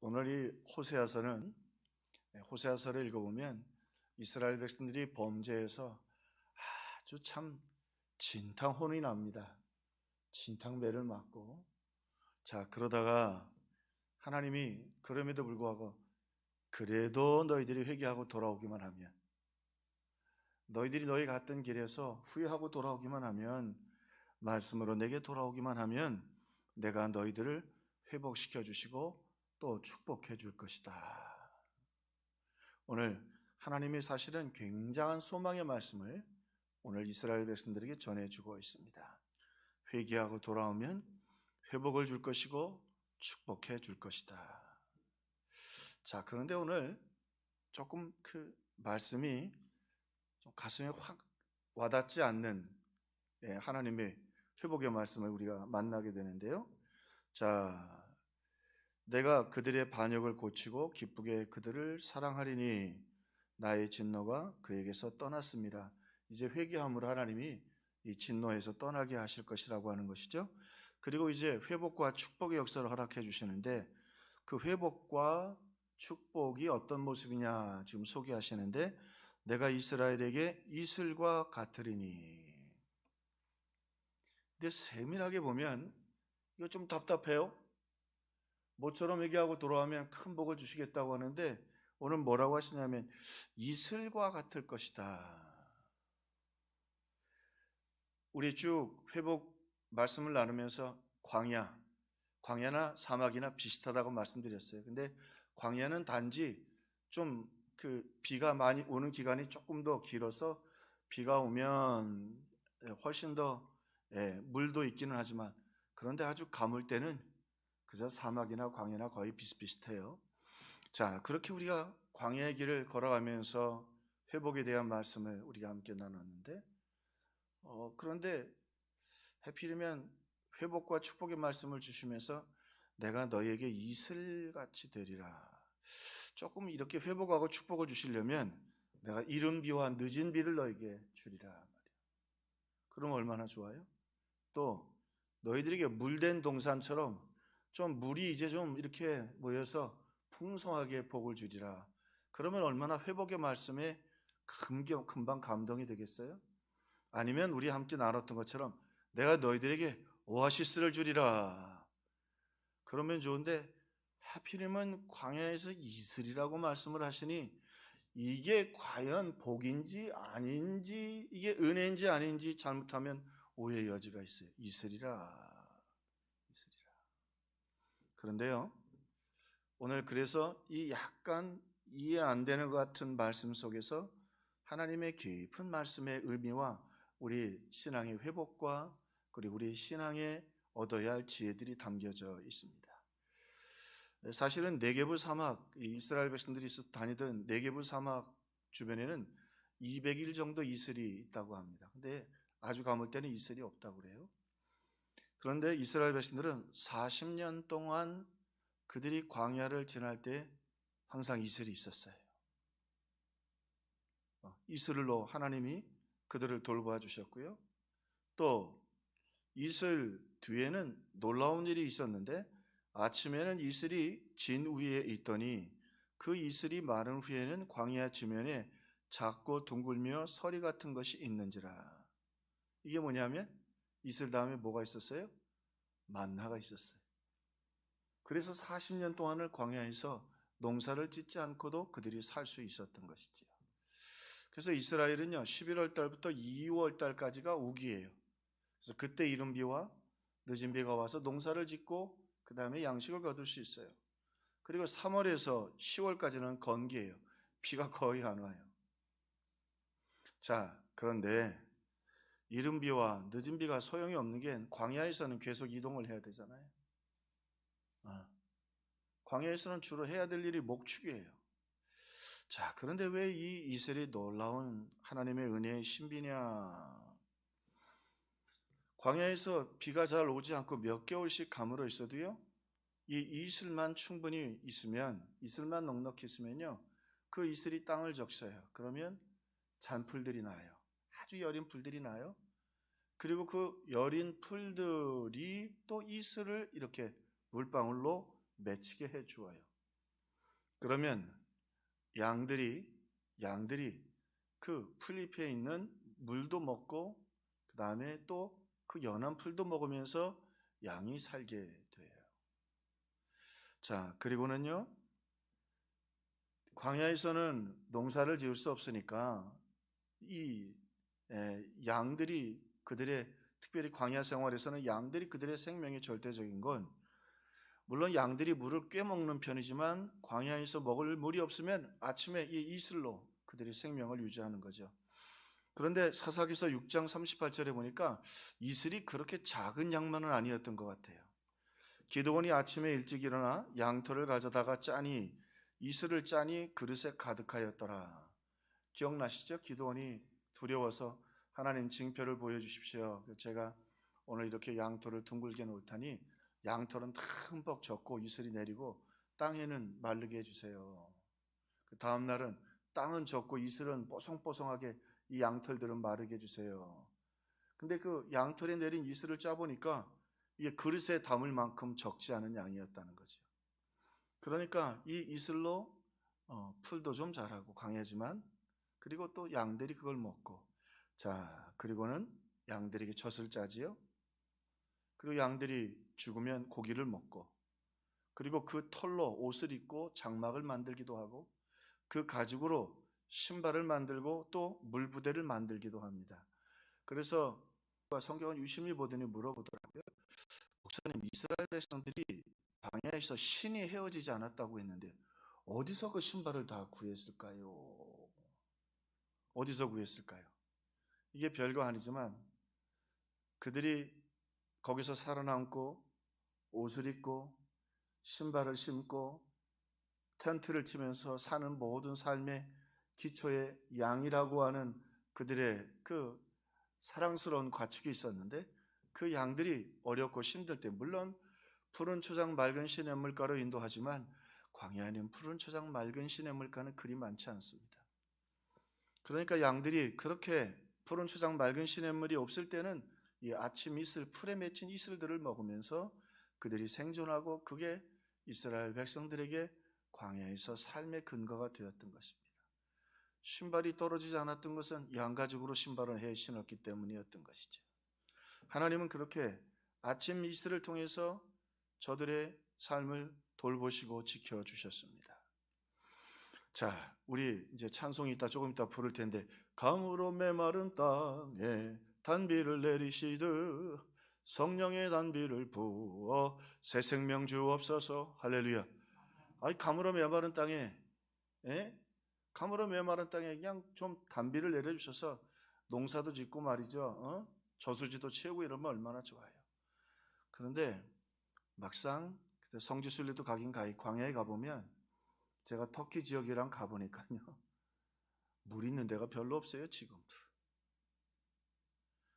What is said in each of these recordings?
오늘 이 호세아서를 읽어보면 이스라엘 백성들이 범죄해서 아주 참 진탕혼이 납니다. 진탕매를 맞고, 그러다가 하나님이 그럼에도 불구하고 그래도 너희들이 회개하고 돌아오기만 하면, 너희들이 너희 갔던 길에서 후회하고 돌아오기만 하면, 말씀으로 내게 돌아오기만 하면 내가 너희들을 회복시켜 주시고 또 축복해 줄 것이다. 오늘 하나님이 사실은 굉장한 소망의 말씀을 오늘 이스라엘 백성들에게 전해주고 있습니다. 회개하고 돌아오면 회복을 줄 것이고 축복해 줄 것이다. 그런데 오늘 조금 그 말씀이 좀 가슴에 확 와닿지 않는 하나님의 회복의 말씀을 우리가 만나게 되는데요. 내가 그들의 반역을 고치고 기쁘게 그들을 사랑하리니 나의 진노가 그에게서 떠났습니다. 이제 회개함으로 하나님이 이 진노에서 떠나게 하실 것이라고 하는 것이죠. 그리고 이제 회복과 축복의 역사를 허락해 주시는데, 그 회복과 축복이 어떤 모습이냐 지금 소개하시는데, 내가 이스라엘에게 이슬과 같으리니. 근데 세밀하게 보면 이거 좀 답답해요. 모처럼 회개하고 돌아오면 큰 복을 주시겠다고 하는데, 오늘 뭐라고 하시냐면 이슬과 같을 것이다. 우리 쭉 회복 말씀을 나누면서 광야나 사막이나 비슷하다고 말씀드렸어요. 근데 광야는 단지 좀 비가 많이 오는 기간이 조금 더 길어서 비가 오면 훨씬 더 물도 있기는 하지만, 그런데 아주 가물 때는 그저 사막이나 광야나 거의 비슷비슷해요. 그렇게 우리가 광야의 길을 걸어가면서 회복에 대한 말씀을 우리가 함께 나눴는데, 그런데 하필이면 회복과 축복의 말씀을 주시면서 내가 너희에게 이슬같이 되리라. 조금 이렇게 회복하고 축복을 주시려면 내가 이른 비와 늦은 비를 너희에게 주리라. 그럼 얼마나 좋아요? 또 너희들에게 물된 동산처럼 좀 물이 이제 좀 이렇게 모여서 풍성하게 복을 주리라. 그러면 얼마나 회복의 말씀에 금방 감동이 되겠어요? 아니면 우리 함께 나눴던 것처럼 내가 너희들에게 오아시스를 주리라. 그러면 좋은데 하필이면 광야에서 이슬이라고 말씀을 하시니, 이게 과연 복인지 아닌지, 이게 은혜인지 아닌지 잘못하면 오해의 여지가 있어요. 이슬이라. 그런데요, 오늘 그래서 이 약간 이해 안 되는 것 같은 말씀 속에서 하나님의 깊은 말씀의 의미와 우리 신앙의 회복과 그리고 우리 신앙에 얻어야 할 지혜들이 담겨져 있습니다. 사실은 네게브 사막, 이스라엘 백성들이 다니던 네게브 사막 주변에는 200일 정도 이슬이 있다고 합니다. 근데 아주 가물 때는 이슬이 없다고 그래요. 그런데 이스라엘 백성들은 40년 동안 그들이 광야를 지날 때 항상 이슬이 있었어요. 이슬로 하나님이 그들을 돌봐 주셨고요. 또 이슬 뒤에는 놀라운 일이 있었는데, 아침에는 이슬이 진 위에 있더니 그 이슬이 마른 후에는 광야 지면에 작고 둥글며 서리 같은 것이 있는지라. 이게 뭐냐면 이슬 다음에 뭐가 있었어요? 만나가 있었어요. 그래서 40년 동안을 광야에서 농사를 짓지 않고도 그들이 살 수 있었던 것이지요. 그래서 이스라엘은요, 11월 달부터 2월 달까지가 우기예요. 그래서 그때 이른 비와 늦은 비가 와서 농사를 짓고 그 다음에 양식을 거둘 수 있어요. 그리고 3월에서 10월까지는 건기예요. 비가 거의 안 와요. 그런데 이른 비와 늦은 비가 소용이 없는 게, 광야에서는 계속 이동을 해야 되잖아요. 광야에서는 주로 해야 될 일이 목축이에요. 그런데 왜 이 이슬이 놀라운 하나님의 은혜의 신비냐? 광야에서 비가 잘 오지 않고 몇 개월씩 가물어 있어도요, 이 이슬만 충분히 있으면, 이슬만 넉넉히 있으면요, 그 이슬이 땅을 적셔요. 그러면 잔풀들이 나요. 아주 여린 풀들이 나요. 그리고 그 여린 풀들이 또 이슬을 이렇게 물방울로 맺히게 해 주어요. 그러면 양들이 그 풀잎에 있는 물도 먹고 그 다음에 또 그 연한 풀도 먹으면서 양이 살게 돼요. 자, 그리고는요, 광야에서는 농사를 지을 수 없으니까 이 양들이 그들의, 특별히 광야 생활에서는 양들이 그들의 생명이 절대적인 건, 물론 양들이 물을 꽤 먹는 편이지만 광야에서 먹을 물이 없으면 아침에 이 이슬로 그들이 생명을 유지하는 거죠. 그런데 사사기서 6장 38절에 보니까 이슬이 그렇게 작은 양만은 아니었던 것 같아요. 기드온이 아침에 일찍 일어나 양털을 가져다가 짜니 이슬을 짜니 그릇에 가득하였더라. 기억나시죠? 기드온이 두려워서 하나님 징표를 보여주십시오. 제가 오늘 이렇게 양털을 둥글게 놓을 테니 양털은 다 흠뻑 젖고 이슬이 내리고 땅에는 마르게 해주세요. 그 다음 날은 땅은 젖고 이슬은 뽀송뽀송하게 이 양털들은 마르게 해주세요. 근데 그 양털에 내린 이슬을 짜보니까 이게 그릇에 담을 만큼 적지 않은 양이었다는 거죠. 그러니까 이 이슬로 풀도 좀 자라고 강해지만, 그리고 또 양들이 그걸 먹고, 자, 그리고는 양들에게 젖을 짜지요. 그리고 양들이 죽으면 고기를 먹고, 그리고 그 털로 옷을 입고 장막을 만들기도 하고, 그 가죽으로 신발을 만들고 또 물부대를 만들기도 합니다. 그래서 성경을 유심히 보더니 물어보더라고요. 목사님, 이스라엘 백성들이 광야에서 신이 헤어지지 않았다고 했는데 어디서 그 신발을 다 구했을까요? 어디서 구했을까요? 이게 별거 아니지만 그들이 거기서 살아남고 옷을 입고 신발을 신고 텐트를 치면서 사는 모든 삶의 기초에 양이라고 하는 그들의 그 사랑스러운 가축이 있었는데, 그 양들이 어렵고 힘들 때, 물론 푸른 초장 맑은 시냇물가로 인도하지만 광야에는 푸른 초장 맑은 시냇물가는 그리 많지 않습니다. 그러니까 양들이 그렇게 푸른 초장 맑은 시냇물이 없을 때는 이 아침 이슬, 풀에 맺힌 이슬들을 먹으면서 그들이 생존하고, 그게 이스라엘 백성들에게 광야에서 삶의 근거가 되었던 것입니다. 신발이 떨어지지 않았던 것은 양가죽으로 신발을 해 신었기 때문이었던 것이죠. 하나님은 그렇게 아침 이슬을 통해서 저들의 삶을 돌보시고 지켜주셨습니다. 자, 우리 이제 찬송이 있다 조금 이따 부를 텐데, 강으로 메마른 땅에 단비를 내리시듯 성령의 단비를 부어 새 생명 주옵소서. 할렐루야. 아니, 가물어 메마른 땅에, 가물어 메마른 땅에 그냥 좀 단비를 내려주셔서 농사도 짓고 말이죠. 저수지도 채우고 이러면 얼마나 좋아요. 그런데 막상 성지순례도 가긴 광야에 가보면, 제가 터키 지역이랑 가보니까요, 물 있는 데가 별로 없어요. 지금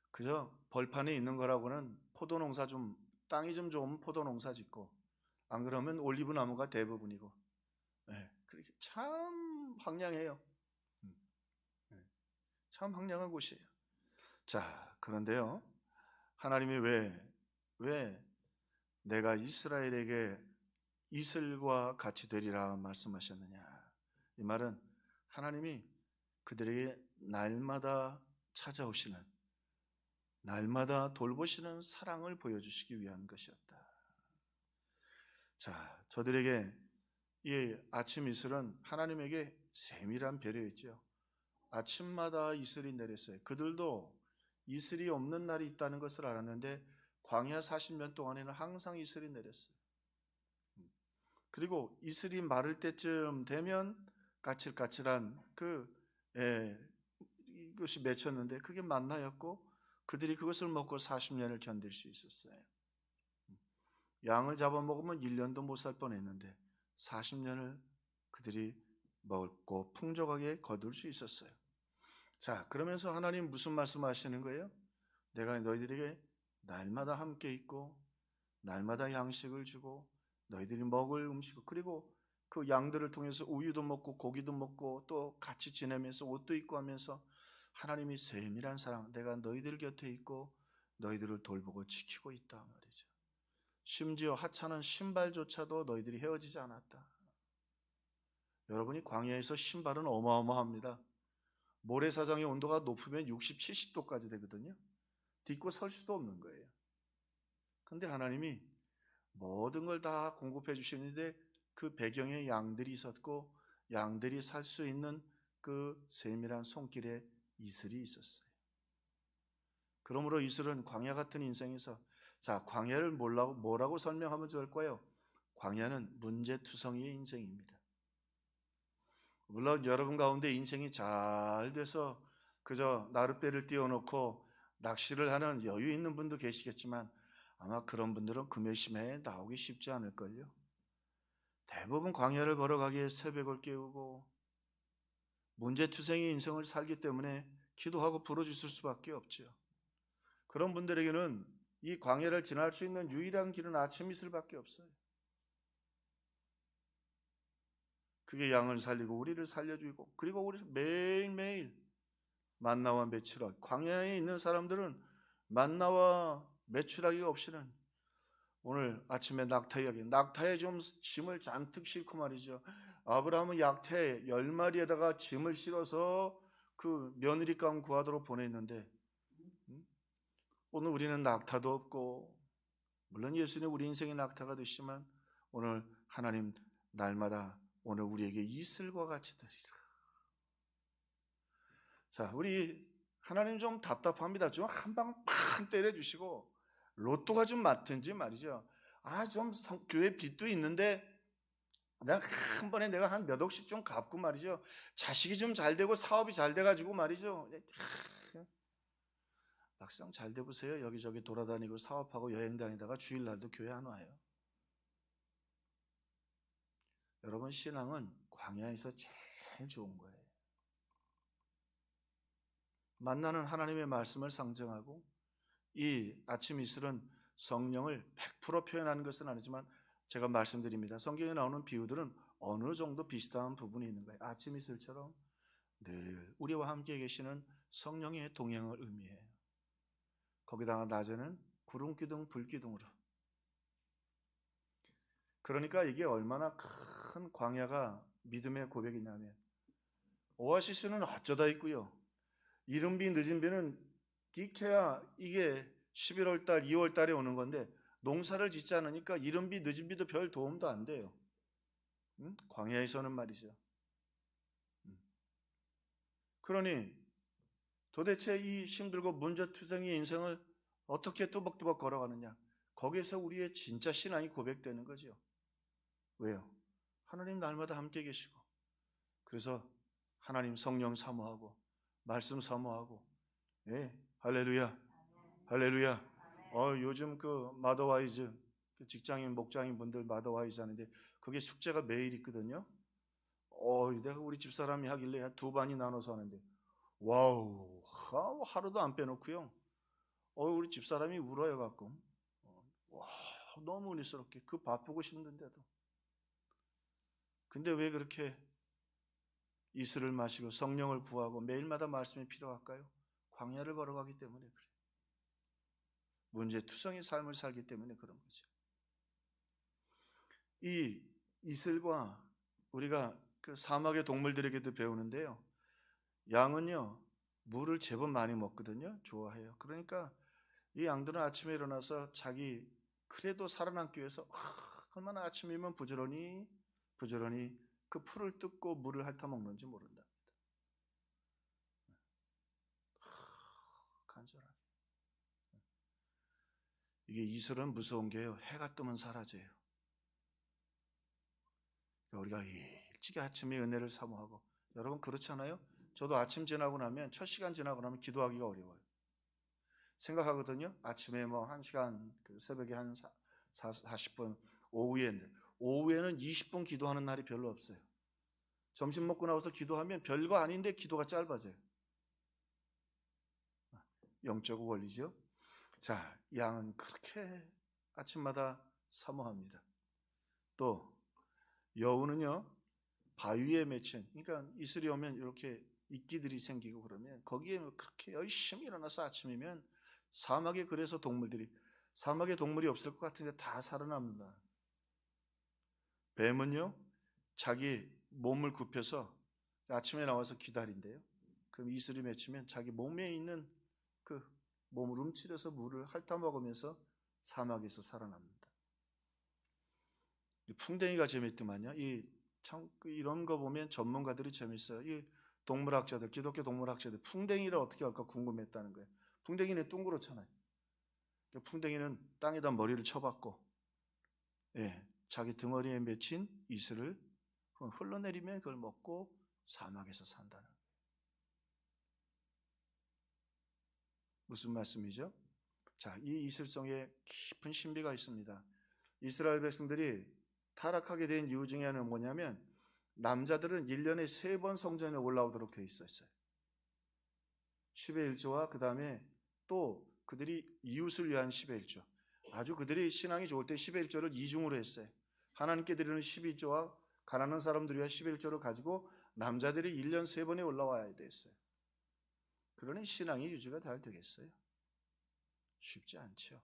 그저 벌판에 있는 거라고는 포도농사 좀, 땅이 좀 좋으면 포도농사 짓고, 안 그러면 올리브 나무가 대부분이고, 그렇게 참 황량해요. 참 황량한 곳이에요. 자, 그런데요, 하나님이 왜 내가 이스라엘에게 이슬과 같이 되리라 말씀하셨느냐? 이 말은 하나님이 그들에게 날마다 찾아오시는, 날마다 돌보시는 사랑을 보여주시기 위한 것이었다. 자, 저들에게 이 아침 이슬은 하나님에게 세밀한 배려였죠. 아침마다 이슬이 내렸어요. 그들도 이슬이 없는 날이 있다는 것을 알았는데 광야 40년 동안에는 항상 이슬이 내렸어요. 그리고 이슬이 마를 때쯤 되면 까칠까칠한 이것이 맺혔는데 그게 만나였고, 그들이 그것을 먹고 40년을 견딜 수 있었어요. 양을 잡아먹으면 1년도 못 살 뻔했는데 40년을 그들이 먹고 풍족하게 거둘 수 있었어요. 자, 그러면서 하나님 무슨 말씀하시는 거예요? 내가 너희들에게 날마다 함께 있고 날마다 양식을 주고 너희들이 먹을 음식을, 그리고 그 양들을 통해서 우유도 먹고 고기도 먹고 또 같이 지내면서 옷도 입고 하면서 하나님이 세밀한 사랑, 내가 너희들 곁에 있고 너희들을 돌보고 지키고 있다 말이죠. 심지어 하찮은 신발조차도 너희들이 헤어지지 않았다. 여러분이 광야에서 신발은 어마어마합니다. 모래사장의 온도가 높으면 60, 70도까지 되거든요. 딛고 설 수도 없는 거예요. 그런데 하나님이 모든 걸 다 공급해 주시는데 그 배경에 양들이 있었고 양들이 살 수 있는 그 세밀한 손길에 이슬이 있었어요. 그러므로 이슬은 광야 같은 인생에서, 자, 광야를 뭐라고 설명하면 좋을까요? 광야는 문제투성이의 인생입니다. 물론 여러분 가운데 인생이 잘 돼서 그저 나룻배를 띄워놓고 낚시를 하는 여유 있는 분도 계시겠지만 아마 그런 분들은 금요심에 나오기 쉽지 않을걸요. 대부분 광야를 걸어가기에 새벽을 깨우고 문제투성이 인생을 살기 때문에 기도하고 부르짖을 수밖에 없죠. 그런 분들에게는 이 광야를 지날 수 있는 유일한 길은 아침 이슬밖에 없어요. 그게 양을 살리고 우리를 살려주고, 그리고 우리 매일매일 만나와 매출하기. 광야에 있는 사람들은 만나와 매출하기가 없이는 오늘 아침에 낙타 이야기, 낙타에 좀 짐을 잔뜩 싣고 말이죠. 아브라함은 낙타에 10마리에다가 짐을 실어서 그 며느리감 구하도록 보냈는데 오늘 우리는 낙타도 없고, 물론 예수님 우리 인생의 낙타가 되시지만 오늘 하나님 날마다 오늘 우리에게 이슬과 같이 되리라. 자, 우리 하나님 좀 답답합니다. 좀 한 방 팍 때려주시고 로또가 좀 맞든지 말이죠. 좀 교회 빚도 있는데 그냥 한 번에 내가 한 몇 억씩 좀 갚고 말이죠. 자식이 좀 잘 되고 사업이 잘 돼가지고 말이죠. 막상 잘 돼보세요. 여기저기 돌아다니고 사업하고 여행 다니다가 주일날도 교회 안 와요. 여러분, 신앙은 광야에서 제일 좋은 거예요. 만나는 하나님의 말씀을 상징하고, 이 아침 이슬은 성령을 100% 표현하는 것은 아니지만 제가 말씀드립니다. 성경에 나오는 비유들은 어느 정도 비슷한 부분이 있는 거예요. 아침 이슬처럼 늘 우리와 함께 계시는 성령의 동행을 의미해요. 거기다가 낮에는 구름기둥, 불기둥으로. 그러니까 이게 얼마나 큰 광야가 믿음의 고백이냐면, 오아시스는 어쩌다 있고요. 이른 비 늦은 비는 기켜야 이게 11월 달, 2월 달에 오는 건데 농사를 짓지 않으니까 이른 비 늦은 비도 별 도움도 안 돼요. 광야에서는 말이죠. 그러니 도대체 이 힘들고 문제투성이 인생을 어떻게 뚜벅뚜벅 걸어가느냐? 거기에서 우리의 진짜 신앙이 고백되는 거죠. 왜요? 하나님 날마다 함께 계시고, 그래서 하나님 성령 사모하고 말씀 사모하고, 네, 할렐루야, 할렐루야. 요즘 그 마더와이즈, 직장인 목장인 분들 마더와이즈 하는데 그게 숙제가 매일 있거든요. 내가 우리 집사람이 하길래 2반이 나눠서 하는데 와우, 하루도 안 빼놓고요. 우리 집사람이 울어요 가끔. 와, 너무 은혜스럽게 그 바쁘고 힘든데도. 근데 왜 그렇게 이슬을 마시고 성령을 구하고 매일마다 말씀이 필요할까요? 광야를 걸어가기 때문에 그래요. 문제투성이 삶을 살기 때문에 그런 거죠. 이 이슬과 우리가 그 사막의 동물들에게도 배우는데요. 양은요, 물을 제법 많이 먹거든요. 좋아해요. 그러니까 이 양들은 아침에 일어나서 자기 그래도 살아남기 위해서 얼마나 아침이면 부지런히 그 풀을 뜯고 물을 핥아먹는지 모른답니다. 간절하게. 이게 이슬은 무서운 게요, 해가 뜨면 사라져요. 우리가 일찍 아침에 은혜를 사모하고, 여러분 그렇잖아요? 저도 아침 지나고 나면, 첫 시간 지나고 나면 기도하기가 어려워요. 생각하거든요. 아침에 뭐 1시간, 새벽에 한 40분, 오후에는 20분 기도하는 날이 별로 없어요. 점심 먹고 나와서 기도하면 별거 아닌데 기도가 짧아져요. 영적 원리죠. 자, 양은 그렇게 아침마다 사모합니다. 또 여우는요, 바위에 맺힌, 그러니까 이슬이 오면 이렇게 이끼들이 생기고 그러면 거기에 그렇게 열심히 일어나서 아침이면 사막에, 그래서 사막에 동물이 없을 것 같은데 다 살아남는다. 뱀은요, 자기 몸을 굽혀서 아침에 나와서 기다린대요. 그럼 이슬이 맺히면 자기 몸에 있는 그 몸을 움츠려서 물을 핥아 먹으면서 사막에서 살아납니다. 풍뎅이가 재밌더만요. 이런 거 보면 전문가들이 재밌어요. 이 동물학자들, 기독교 동물학자들 풍뎅이를 어떻게 할까 궁금했다는 거예요. 풍뎅이는 둥그렇잖아요. 풍뎅이는 땅에다 머리를 쳐박고 자기 등어리에 맺힌 이슬을 흘러내리면 그걸 먹고 사막에서 산다는 거예요. 무슨 말씀이죠? 자, 이 이슬성에 깊은 신비가 있습니다. 이스라엘 백성들이 타락하게 된 이유 중에 하나는 뭐냐면 남자들은 1년에 3번 성전에 올라오도록 되어 있었어요. 10의 1조와 그 다음에 또 그들이 이웃을 위한 10의 1조. 아주 그들이 신앙이 좋을 때 10의 1조를 이중으로 했어요. 하나님께 드리는 12조와 가난한 사람들을 위한 11조를 1조를 가지고 남자들이 1년 3번에 올라와야 됐어요. 그러니 신앙이 유지가 잘 되겠어요? 쉽지 않죠.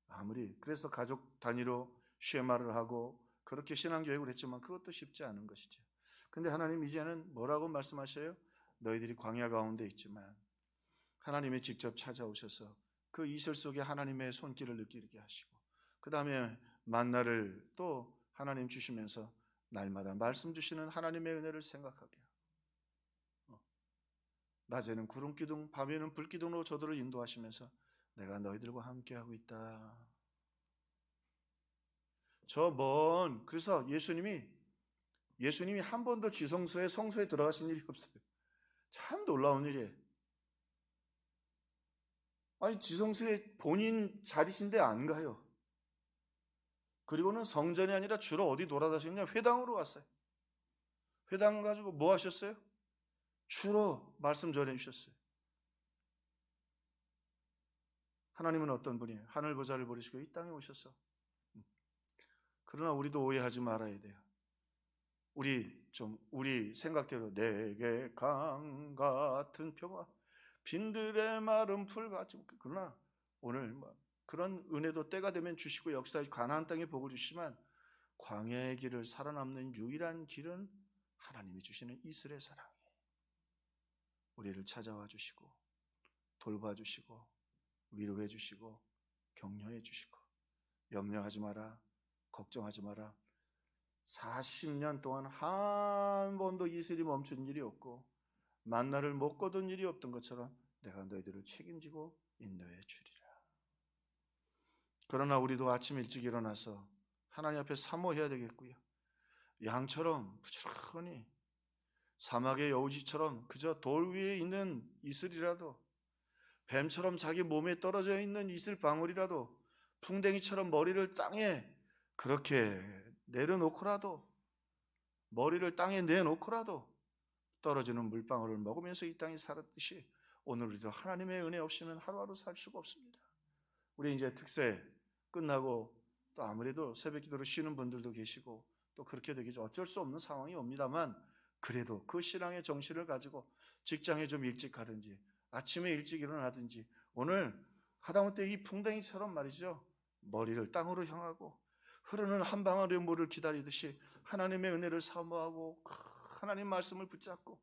아무리 그래서 가족 단위로 쉐마를 하고 그렇게 신앙교육을 했지만 그것도 쉽지 않은 것이죠. 근데 하나님 이제는 뭐라고 말씀하셔요? 너희들이 광야 가운데 있지만 하나님이 직접 찾아오셔서 그 이슬 속에 하나님의 손길을 느끼게 하시고 그 다음에 만나를 또 하나님 주시면서 날마다 말씀 주시는 하나님의 은혜를 생각하게 하고 낮에는 구름기둥 밤에는 불기둥으로 저들을 인도하시면서 내가 너희들과 함께하고 있다. 그래서 예수님이 한 번도 지성소에 성소에 들어가신 일이 없어요. 참 놀라운 일이에요. 아니 지성소에 본인 자리신데 안 가요. 그리고는 성전이 아니라 주로 어디 돌아다니셨냐? 회당으로 갔어요. 회당 가지고 뭐 하셨어요? 주로 말씀 전해주셨어요. 하나님은 어떤 분이에요? 하늘 보좌를 버리시고 이 땅에 오셔서 그러나 우리도 오해하지 말아야 돼요. 우리 생각대로 내게 강 같은 평화 빈들의 마른 풀 같이 그러나 오늘 그런 은혜도 때가 되면 주시고 역사의 가나안 땅에 복을 주시지만 광야의 길을 살아남는 유일한 길은 하나님이 주시는 이슬의 사랑이에요. 우리를 찾아와 주시고 돌봐주시고 위로해 주시고 격려해 주시고 염려하지 마라 걱정하지 마라. 40년 동안 한 번도 이슬이 멈춘 일이 없고 만나를 못 거둔 일이 없던 것처럼 내가 너희들을 책임지고 인도해 주리라. 그러나 우리도 아침 일찍 일어나서 하나님 앞에 사모해야 되겠고요. 양처럼 부지런히 사막의 여우지처럼 그저 돌 위에 있는 이슬이라도 뱀처럼 자기 몸에 떨어져 있는 이슬 방울이라도 풍뎅이처럼 머리를 땅에 그렇게 내려놓고라도 머리를 땅에 내놓고라도 떨어지는 물방울을 먹으면서 이 땅에 살았듯이 오늘 우리도 하나님의 은혜 없이는 하루하루 살 수가 없습니다. 우리 이제 특세 끝나고 또 아무래도 새벽 기도로 쉬는 분들도 계시고 또 그렇게 되겠죠. 어쩔 수 없는 상황이 옵니다만 그래도 그 신앙의 정신을 가지고 직장에 좀 일찍 가든지 아침에 일찍 일어나든지 오늘 하다못해 이 풍뎅이처럼 말이죠. 머리를 땅으로 향하고 흐르는 한 방울의 물을 기다리듯이 하나님의 은혜를 사모하고 하나님 말씀을 붙잡고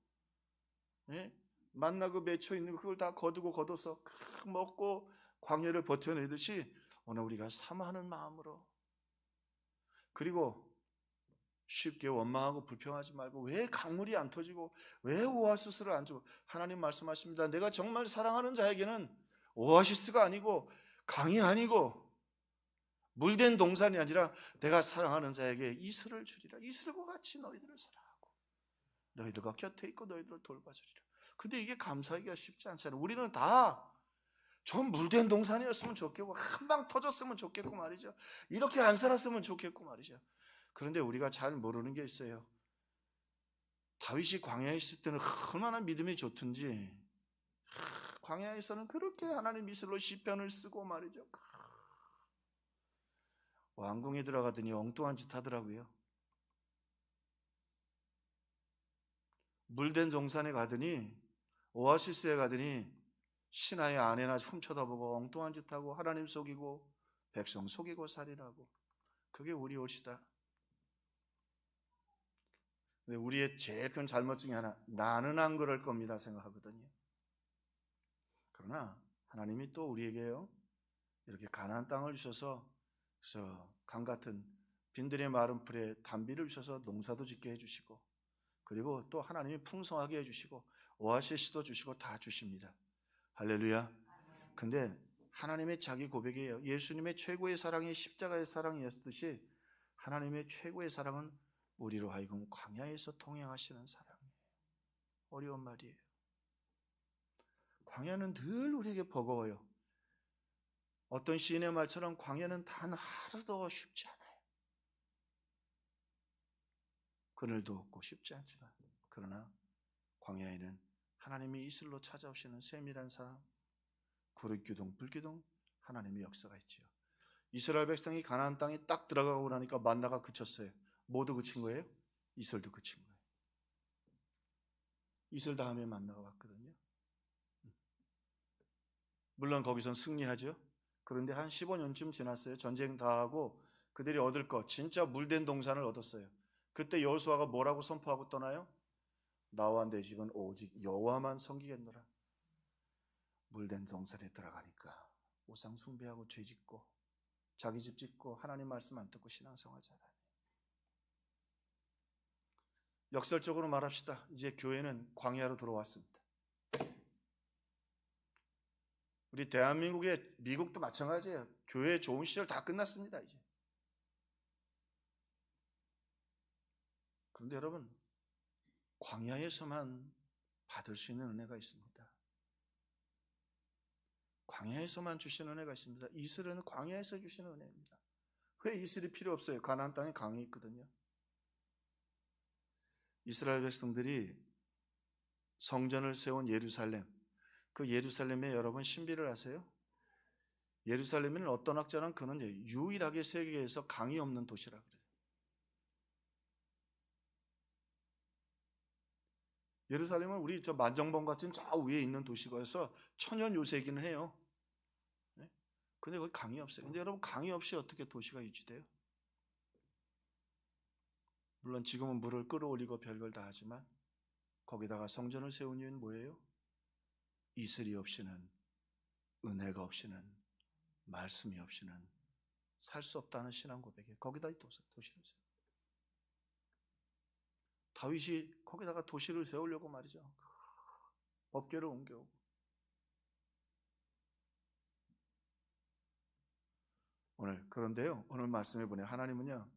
만나 그 맺혀 있는 그걸 다 거둬서 먹고 광야를 버텨내듯이 오늘 우리가 사모하는 마음으로 그리고 쉽게 원망하고 불평하지 말고 왜 강물이 안 터지고 왜 오아시스를 안 주고 하나님 말씀하십니다. 내가 정말 사랑하는 자에게는 오아시스가 아니고 강이 아니고 물된 동산이 아니라 내가 사랑하는 자에게 이슬을 주리라. 이슬과 같이 너희들을 사랑하고 너희들과 곁에 있고 너희들을 돌봐주리라. 근데 이게 감사하기가 쉽지 않잖아요. 우리는 다 좀 물된 동산이었으면 좋겠고 한 방 터졌으면 좋겠고 말이죠. 이렇게 안 살았으면 좋겠고 말이죠. 그런데 우리가 잘 모르는 게 있어요. 다윗이 광야에 있을 때는 얼마나 믿음이 좋든지 광야에서는 그렇게 하나님 이슬로 시편을 쓰고 말이죠. 왕궁에 들어가더니 엉뚱한 짓 하더라고요. 물된 동산에 가더니 오아시스에 가더니 신하의 아내나 훔쳐다보고 엉뚱한 짓 하고 하나님 속이고 백성 속이고 살인하고 그게 우리 옷이다. 근데 우리의 제일 큰 잘못 중에 하나, 나는 안 그럴 겁니다 생각하거든요. 그러나 하나님이 또 우리에게요, 이렇게 가나안 땅을 주셔서, 그래서 강 같은 빈들의 마른 풀에 단비를 주셔서 농사도 짓게 해주시고, 그리고 또 하나님이 풍성하게 해주시고 오아시스도 주시고 다 주십니다. 할렐루야. 근데 하나님의 자기 고백이에요. 예수님의 최고의 사랑이 십자가의 사랑이었듯이 하나님의 최고의 사랑은 우리로 하여금 광야에서 통행하시는 사랑이에요. 어려운 말이에요. 광야는 늘 우리에게 버거워요. 어떤 시인의 말처럼 광야는 단 하루도 쉽지 않아요. 그늘도 없고 쉽지 않지만, 그러나 광야에는 하나님이 이슬로 찾아오시는 세밀한 사랑, 구름기둥, 불기둥, 하나님의 역사가 있지요. 이스라엘 백성이 가나안 땅에 딱 들어가고 나니까 만나가 그쳤어요. 모두 그친 거예요? 이슬도 그친 거예요. 이슬 다음에 만나가 왔거든요. 물론 거기선 승리하죠. 그런데 한 15년쯤 지났어요. 전쟁 다 하고 그들이 얻을 것, 진짜 물된 동산을 얻었어요. 그때 여호수아가 뭐라고 선포하고 떠나요? 나와 내 집은 오직 여호와만 섬기겠노라. 물된 동산에 들어가니까 우상 숭배하고 죄 짓고 자기 집 짓고 하나님 말씀 안 듣고 신앙생활 잘하네. 역설적으로 말합시다. 이제 교회는 광야로 들어왔습니다. 우리 대한민국의, 미국도 마찬가지예요. 교회 좋은 시절 다 끝났습니다 이제. 그런데 여러분, 광야에서만 받을 수 있는 은혜가 있습니다. 광야에서만 주시는 은혜가 있습니다. 이슬은 광야에서 주시는 은혜입니다. 왜 이슬이 필요 없어요? 가나안 땅에 강이 있거든요. 이스라엘 백성들이 성전을 세운 예루살렘, 그 예루살렘에 여러분 신비를 아세요? 예루살렘에는 어떤 학자는 그는 유일하게 세계에서 강이 없는 도시라 그래요. 예루살렘은 우리 저 만정봉 같은 저 위에 있는 도시가서 천연 요새이기는 해요. 네? 근데 거기 강이 없어요. 근데 여러분, 강이 없이 어떻게 도시가 유지돼요? 물론 지금은 물을 끌어올리고 별걸 다 하지만 거기다가 성전을 세운 이유는 뭐예요? 이슬이 없이는, 은혜가 없이는, 말씀이 없이는 살 수 없다는 신앙 고백에 거기다 도시를 세워요. 다윗이 거기다가 도시를 세우려고 말이죠. 법궤를 옮겨오고. 그런데요, 오늘 말씀해 보니 하나님은요,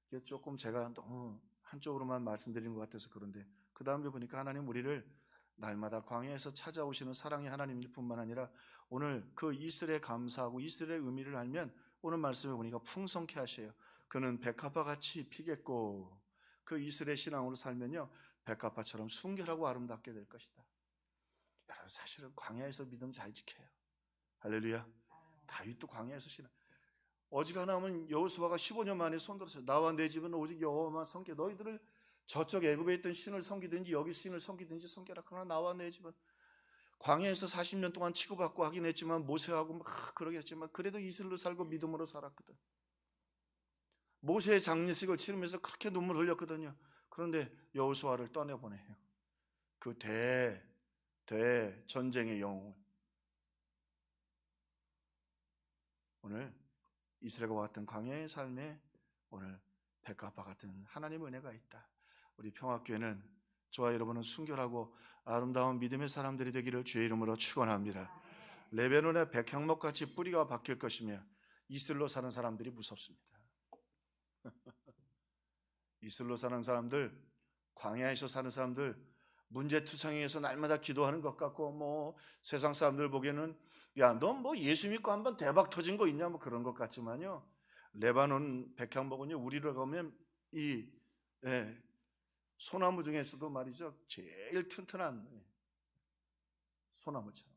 이게 조금 제가 너무 한쪽으로만 말씀드리는 것 같아서 그런데, 그 다음에 보니까 하나님 우리를 날마다 광야에서 찾아오시는 사랑의 하나님일 뿐만 아니라 오늘 그 이슬에 감사하고 이슬의 의미를 알면 오늘 말씀해 보니까 풍성케 하셔요. 그는 백합화같이 피겠고, 그 이슬의 신앙으로 살면요 백합화처럼 순결하고 아름답게 될 것이다. 여러분, 사실은 광야에서 믿음 잘 지켜요. 할렐루야. 다윗도 광야에서 신앙. 어지간하면 여호수아가 15년 만에 손들었어요. 나와 내 집은 오직 여호와만 섬겨. 너희들을 저쪽 애굽에 있던 신을 섬기든지 여기 신을 섬기든지 섬겨라. 그러나 나와 내 집은. 광야에서 40년 동안 치고받고 하긴 했지만, 모세하고 막 그러긴 했지만 그래도 이슬로 살고 믿음으로 살았거든. 모세의 장례식을 치르면서 그렇게 눈물 흘렸거든요. 그런데 여호수아를 떠내보내요. 그 전쟁의 영웅을. 오늘 이스라엘과 같은 광야의 삶에 오늘 백합화 같은 하나님의 은혜가 있다. 우리 평화교회는, 저와 여러분은 순결하고 아름다운 믿음의 사람들이 되기를 주의 이름으로 축원합니다. 레베논의 백향목같이 뿌리가 박힐 것이며 이슬로 사는 사람들이 무섭습니다. 이슬로 사는 사람들, 광야에서 사는 사람들, 문제투성이에서 날마다 기도하는 것 같고, 뭐 세상 사람들 보기에는 야, 너 뭐 예수 믿고 한번 대박 터진 거 있냐, 뭐 그런 것 같지만요, 레바논 백향목은요, 우리로 가면 이 소나무 중에서도 말이죠, 제일 튼튼한 소나무처럼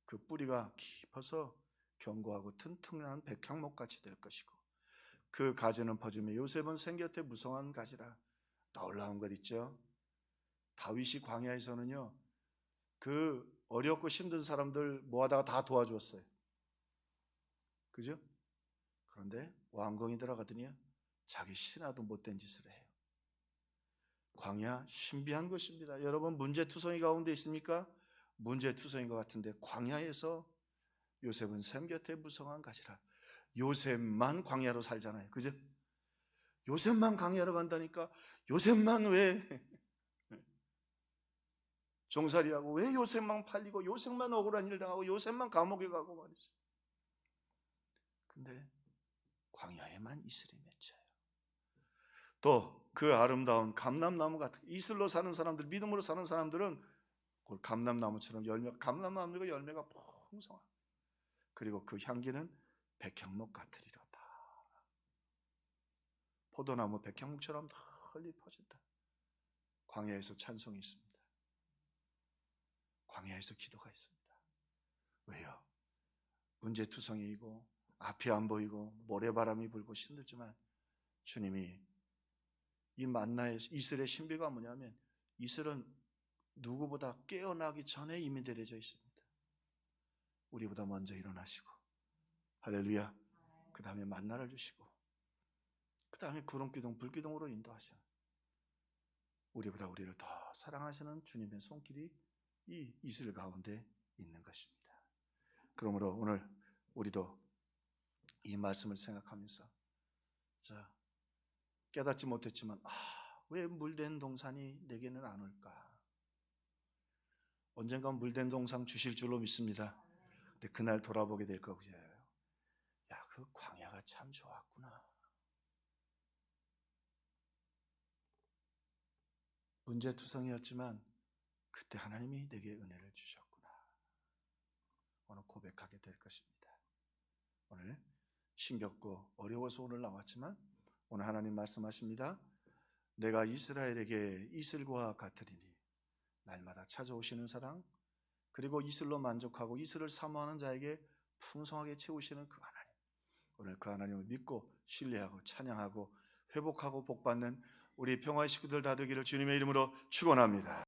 그 뿌리가 깊어서 견고하고 튼튼한 백향목같이 될 것이고, 그 가지는 퍼지며 요셉은 생곁에 무성한 가지라. 놀라운 것 있죠. 다윗이 광야에서는요, 그 어렵고 힘든 사람들 모아다가 다 도와주었어요. 그죠? 그런데 왕궁이 들어가더니 자기 신하도 못된 짓을 해요. 광야 신비한 것입니다. 여러분 문제투성이 가운데 있습니까? 문제투성인 것 같은데 광야에서 요셉은 샘 곁에 무성한 가지라. 요셉만 광야로 살잖아요. 그죠? 요셉만 광야로 간다니까. 요셉만 왜 종살이하고, 왜 요셉만 팔리고, 요셉만 억울한 일 당하고, 요셉만 감옥에 가고 말이죠. 근데 광야에만 이슬이 맺혀요. 또 그 아름다운 감람나무 같은, 이슬로 사는 사람들, 믿음으로 사는 사람들은 감람나무처럼 감람나무가 열매가 풍성한, 그리고 그 향기는 백향목 같으리로다. 포도나무 백향목처럼 널리 퍼진다. 광야에서 찬송이 있습니다. 광야에서 기도가 있습니다. 왜요? 문제투성이이고 앞이 안 보이고 모래바람이 불고 힘들지만 주님이 이 만나의 이슬의 신비가 뭐냐면, 이슬은 누구보다 깨어나기 전에 이미 내려져 있습니다. 우리보다 먼저 일어나시고, 할렐루야, 그 다음에 만나를 주시고, 그 다음에 구름기둥 불기둥으로 인도하시는, 우리보다 우리를 더 사랑하시는 주님의 손길이 이 이슬 가운데 있는 것입니다. 그러므로 오늘 우리도 이 말씀을 생각하면서, 자, 깨닫지 못했지만 왜 물된 동산이 내게는 안 올까? 언젠가 물된 동산 주실 줄로 믿습니다. 근데 그날 돌아보게 될 거고요. 야, 그 광야가 참 좋았구나. 문제투성이었지만 그때 하나님이 내게 은혜를 주셨구나. 오늘 고백하게 될 것입니다. 오늘 힘겹고 어려워서 오늘 나왔지만 오늘 하나님 말씀하십니다. 내가 이스라엘에게 이슬과 같으리니, 날마다 찾아오시는 사랑, 그리고 이슬로 만족하고 이슬을 사모하는 자에게 풍성하게 채우시는 그 하나님, 오늘 그 하나님을 믿고 신뢰하고 찬양하고 회복하고 복받는 우리 평화의 식구들 다 되기를 주님의 이름으로 축원합니다.